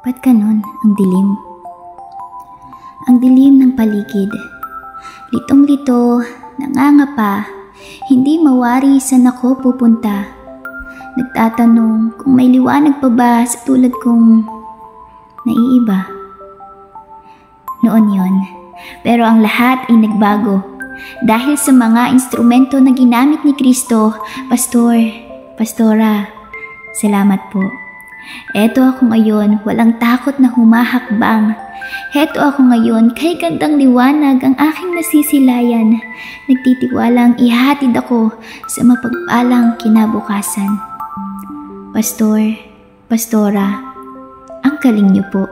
Ba't ganon ang dilim? Ang dilim ng paligid. Litong-lito, nangangapa, hindi mawari saan ako pupunta. Nagtatanong kung may liwanag pa ba sa tulad kong naiiba. Noon yon, pero ang lahat ay nagbago. Dahil sa mga instrumento na ginamit ni Kristo, Pastor, Pastora, salamat po. Eto ako ngayon, walang takot na humahakbang. Heto ako ngayon, kay gandang liwanag ang aking nasisilayan. Nagtitiwalang ihatid ako sa mapagpalang kinabukasan. Pastor, Pastora, ang galing niyo po.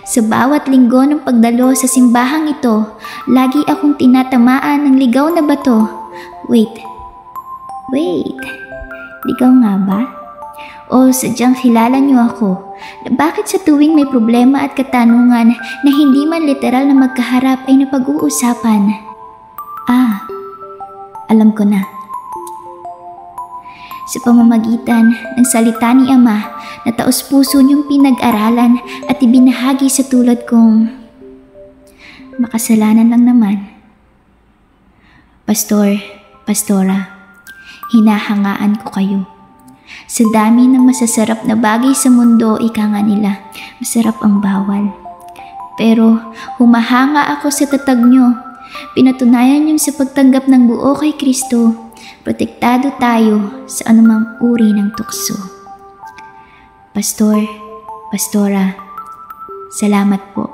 Sa bawat linggo ng pagdalo sa simbahang ito, lagi akong tinatamaan ng ligaw na bato. Wait, ligaw nga ba? O sadyang kilala niyo ako na bakit sa tuwing may problema at katanungan na hindi man literal na magkaharap ay napag-uusapan? Alam ko na. Sa pamamagitan ng salita ni Ama na taos-puso niyong pinag-aralan at ibinahagi sa tulad kong makasalanan lang naman. Pastor, Pastora, hinahangaan ko kayo. Sa dami ng masasarap na bagay sa mundo, ika nga nila, masarap ang bawal. Pero humahanga ako sa tatag nyo. Pinatunayan nyo sa pagtanggap ng buo kay Kristo. Protektado tayo sa anumang uri ng tukso. Pastor, Pastora, salamat po.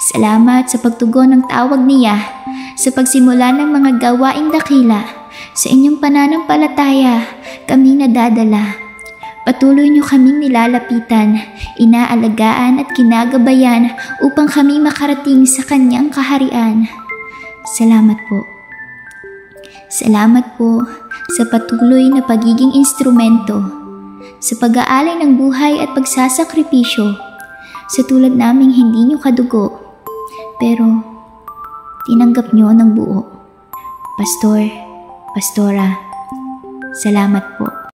Salamat sa pagtugon ng tawag niya, sa pagsimula ng mga gawaing dakila. Sa inyong pananampalataya, kami nadadala. Patuloy niyo kaming nilalapitan, inaalagaan at kinagabayan upang kami makarating sa kanyang kaharian. Salamat po. Salamat po sa patuloy na pagiging instrumento, sa pag-aalay ng buhay at pagsasakripisyo, sa tulad naming hindi niyo kadugo, pero tinanggap niyo ng buo. Pastor, Pastora, salamat po.